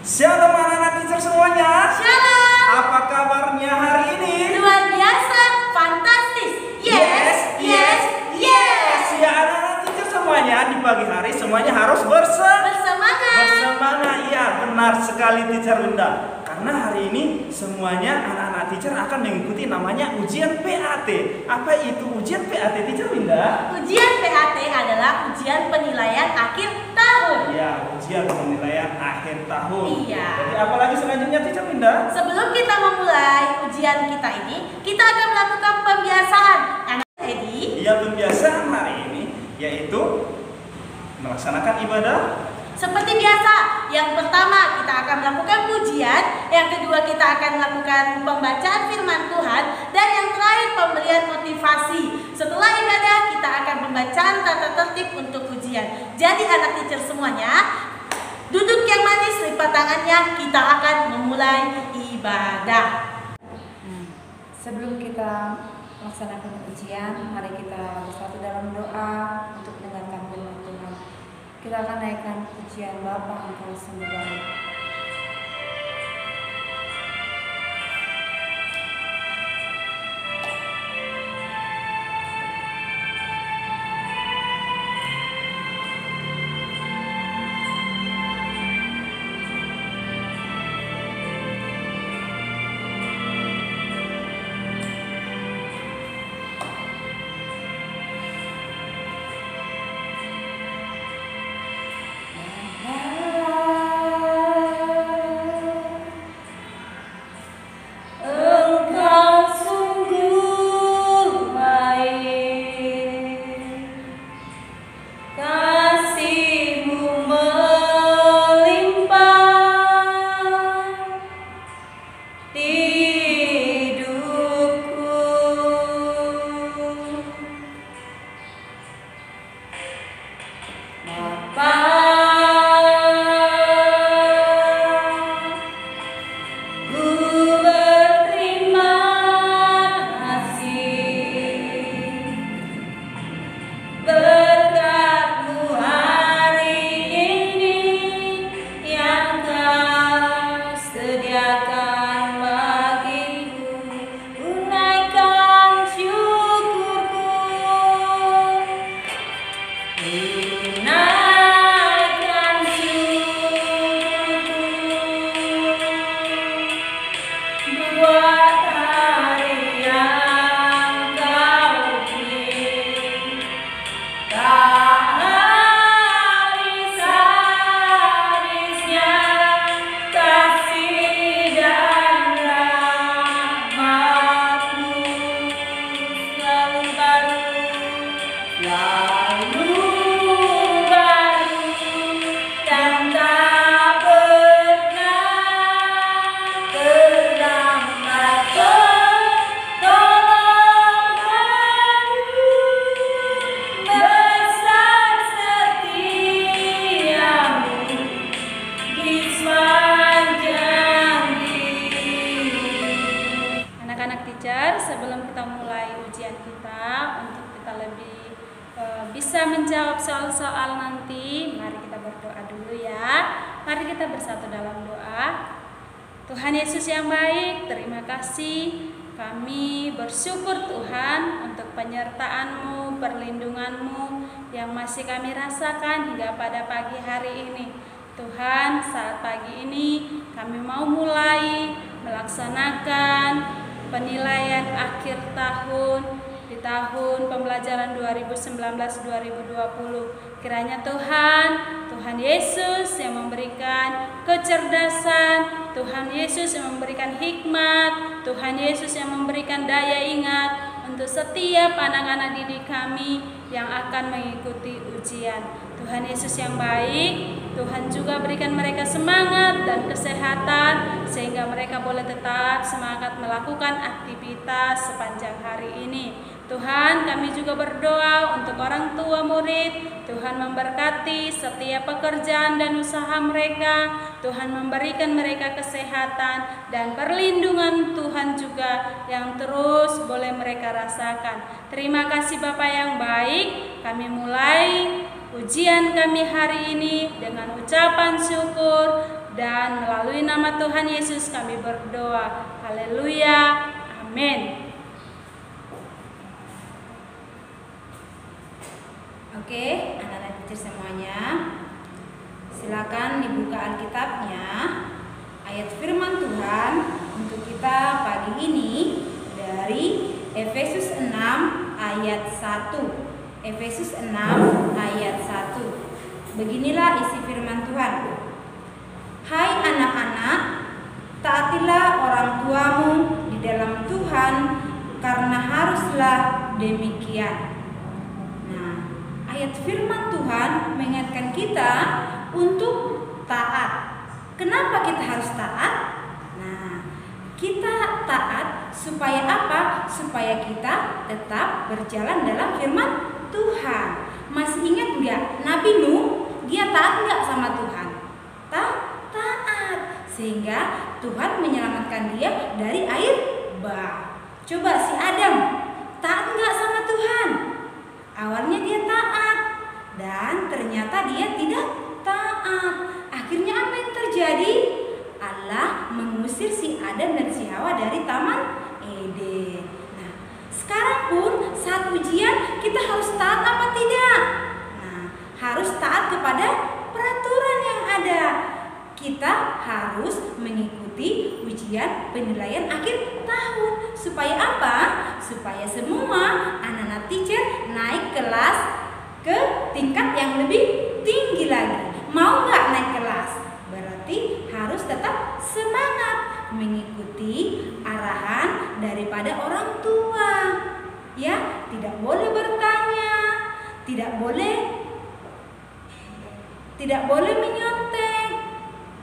Shalom anak-anak teacher semuanya. Shalom. Apa kabarnya hari ini? Luar biasa, fantastis. Yes. Ya anak-anak teacher semuanya, di pagi hari semuanya harus bersemangat. Iya, benar sekali teacher Linda. Karena hari ini semuanya anak-anak teacher akan mengikuti namanya ujian PAT. Apa itu ujian PAT teacher Linda? Ujian PAT adalah ujian penilaian akhir tahun. Ya, ujian penilaian akhir tahun. Iya. Jadi apalagi selanjutnya teacher Linda? Sebelum kita memulai ujian kita ini, kita akan melakukan pembiasaan. Anak Edi. Iya, pembiasaan hari ini yaitu melaksanakan ibadah. Seperti biasa, yang pertama kita akan melakukan pujian, yang kedua kita akan melakukan pembacaan firman Tuhan, dan yang terakhir pemberian motivasi. Setelah ibadah kita akan pembacaan tata tertib untuk ujian. Jadi anak teacher semuanya, duduk yang manis, lipat tangannya, kita akan memulai ibadah. Sebelum kita melaksanakan ujian, mari kita bersatu dalam doa untuk mendengarkan firman Tuhan. Kita akan naikkan pujian Bapa Engkau sungguh baik. Sebelum kita mulai ujian kita, untuk kita lebih bisa menjawab soal-soal nanti, mari kita berdoa dulu ya. Mari kita bersatu dalam doa. Tuhan Yesus yang baik, terima kasih. Kami bersyukur Tuhan untuk penyertaan-Mu, perlindungan-Mu yang masih kami rasakan hingga pada pagi hari ini. Tuhan, saat pagi ini kami mau mulai melaksanakan penilaian akhir tahun di tahun pembelajaran 2019-2020. Kiranya Tuhan Yesus yang memberikan kecerdasan, Tuhan Yesus yang memberikan hikmat, Tuhan Yesus yang memberikan daya ingat untuk setiap anak-anak didik kami yang akan mengikuti ujian. Tuhan Yesus yang baik, Tuhan juga berikan mereka semangat dan kesehatan sehingga mereka boleh tetap semangat melakukan aktivitas sepanjang hari ini. Tuhan, kami juga berdoa untuk orang tua murid. Tuhan memberkati setiap pekerjaan dan usaha mereka. Tuhan memberikan mereka kesehatan dan perlindungan Tuhan juga yang terus boleh mereka rasakan. Terima kasih Bapa yang baik. Kami mulai ujian kami hari ini dengan ucapan syukur dan melalui nama Tuhan Yesus kami berdoa. Haleluya. Amin. Oke, anak-anak teacher semuanya, silakan dibuka Alkitabnya, ayat firman Tuhan untuk kita pagi ini dari Efesus 6 ayat 1. Efesus 6 ayat 1. Beginilah isi firman Tuhan. Hai anak-anak, taatilah orang tuamu di dalam Tuhan, karena haruslah demikian. Nah, ayat firman Tuhan mengingatkan kita untuk taat. Kenapa kita harus taat? Nah, kita taat supaya apa? Supaya kita tetap berjalan dalam firman Tuhan. Masih ingat nggak Nabi Nuh? Dia taat nggak sama Tuhan? Taat. Sehingga Tuhan menyelamatkan dia dari air bah. Coba si Adam taat nggak sama Tuhan? Awalnya dia taat, dan ternyata dia tidak taat. Akhirnya apa yang terjadi? Allah mengusir si Adam dan si Hawa dari Taman Eden. Nah, sekarang pun saat ujian kita harus taat apa tidak? Nah, harus taat kepada peraturan yang ada. Kita harus mengikuti ujian penilaian akhir tahun. Supaya apa? Supaya semua anak-anak teacher naik kelas ke tingkat yang lebih tinggi lagi. Mau nggak naik kelas? Berarti harus tetap semangat mengikuti arahan daripada orang tua. Ya, tidak boleh bertanya, tidak boleh menyontek.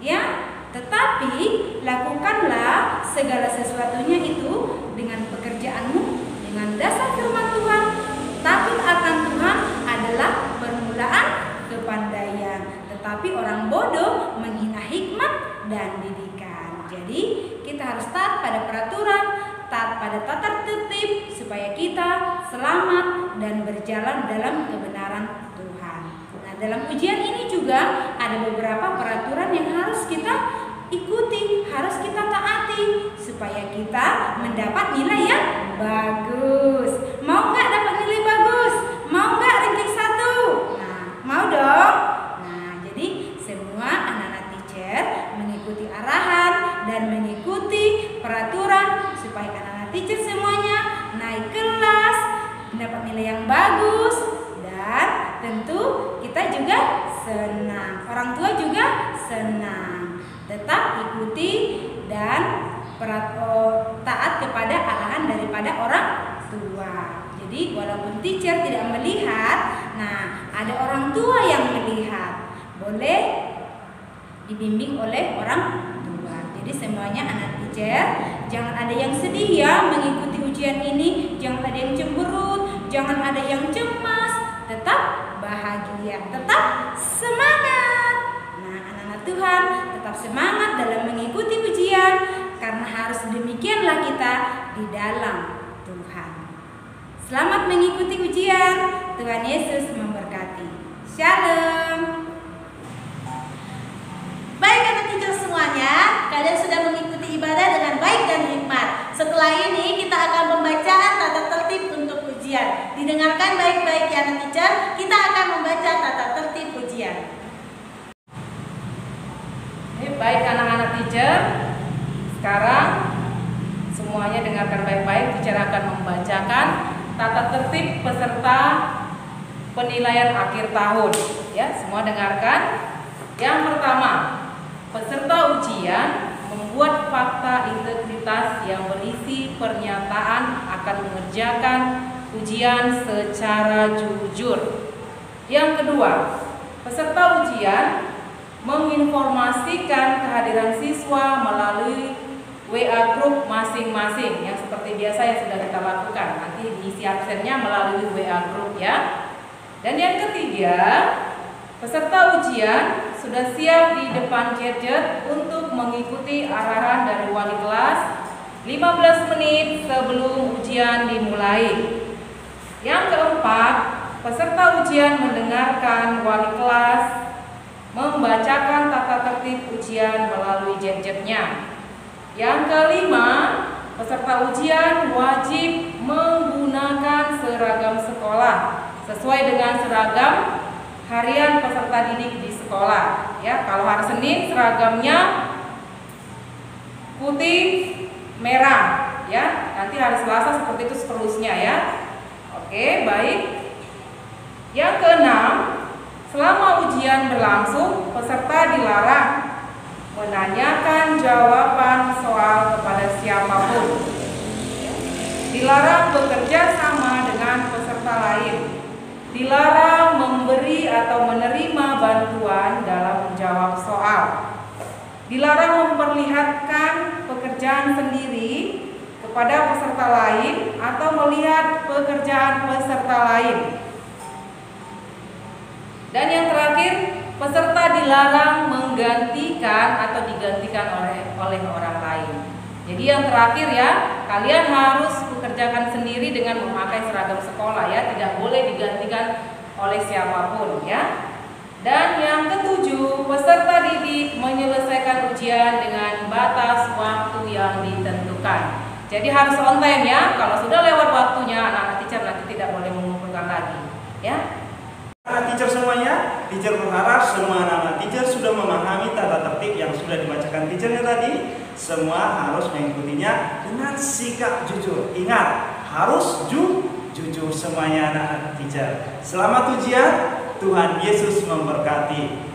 Ya, tetapi lakukanlah segala sesuatunya itu dengan pekerjaanmu dengan dasar firman Tuhan. Takut akan Tuhan adalah permulaan kepandaian, tetapi orang bodoh menghina hikmat dan didikan. Jadi kita harus taat pada peraturan, taat pada tata tertib, supaya kita selamat dan berjalan dalam kebenaran Tuhan. Nah, dalam ujian ini juga ada beberapa peraturan yang harus kita ikuti, harus kita taati, supaya kita mendapat nilai yang bagus. Mau nggak dapat nilai bagus? Mau nggak ranking 1? Nah, mau dong. Nah, jadi semua anak-anak teacher mengikuti arahan dan mengikuti peraturan supaya anak-anak teacher semuanya naik kelas, mendapat nilai yang bagus, dan tentu kita juga senang. Orang tua juga senang. Tetap ikuti dan taat kepada arahan daripada orang tua. Jadi walaupun teacher tidak melihat, nah ada orang tua yang melihat, boleh dibimbing oleh orang tua. Jadi semuanya anak teacher, jangan ada yang sedih ya mengikuti ujian ini, jangan ada yang cemberut, jangan ada yang cemas, tetap bahagia, tetap semangat. Nah, anak-anak Tuhan, tetap semangat dalam mengikuti ujian, karena harus demikianlah kita di dalam Tuhan. Selamat mengikuti ujian. Tuhan Yesus memberkati. Shalom. Baik anak teacher semuanya, kalian sudah mengikuti ibadah dengan baik dan hikmat. Setelah ini kita akan membaca tata tertib untuk ujian. Didengarkan baik-baik ya anak teacher, kita akan membaca tata tertib ujian. Baik anak-anak teacher, sekarang semuanya dengarkan baik-baik. Teacher akan membacakan tata tertib peserta penilaian akhir tahun. Ya, semua dengarkan. Yang pertama, peserta ujian membuat fakta integritas yang berisi pernyataan akan mengerjakan ujian secara jujur. Yang kedua, peserta ujian menginformasikan kehadiran siswa melalui WA group masing-masing yang seperti biasa yang sudah kita lakukan. Nanti diisi absennya melalui WA group ya. Dan yang ketiga, peserta ujian sudah siap di depan gadget untuk mengikuti arahan dari wali kelas 15 menit sebelum ujian dimulai. Yang keempat, peserta ujian mendengarkan wali kelas membacakan tata tertib ujian melalui gadgetnya. Yang kelima, peserta ujian wajib menggunakan seragam sekolah sesuai dengan seragam harian peserta didik di sekolah. Ya, kalau hari Senin seragamnya putih merah, ya. Nanti hari Selasa seperti itu seterusnya ya. Oke, baik. Yang keenam, selama ujian berlangsung, peserta dilarang menanyakan jawaban soal kepada siapapun. Dilarang bekerja sama dengan peserta lain. Dilarang memberi atau menerima bantuan dalam menjawab soal. Dilarang memperlihatkan pekerjaan sendiri kepada peserta lain atau melihat pekerjaan peserta lain. Dan yang terakhir, peserta dilarang menggantikan atau digantikan oleh orang lain. Jadi yang terakhir ya, kalian harus bekerjakan sendiri dengan memakai seragam sekolah ya, tidak boleh digantikan oleh siapapun ya. Dan yang ketujuh, peserta didik menyelesaikan ujian dengan batas waktu yang ditentukan. Jadi harus on time ya. Kalau sudah lewat waktunya, anak-anak teacher nanti tidak boleh mengumpulkan lagi ya. Anak teacher semuanya, teacher berharap semua anak-anak teacher sudah memahami tata tertib yang sudah dibacakan teachernya tadi. Semua harus mengikutinya dengan sikap jujur. Ingat, harus jujur semuanya anak-anak teacher. Selamat ujian, Tuhan Yesus memberkati.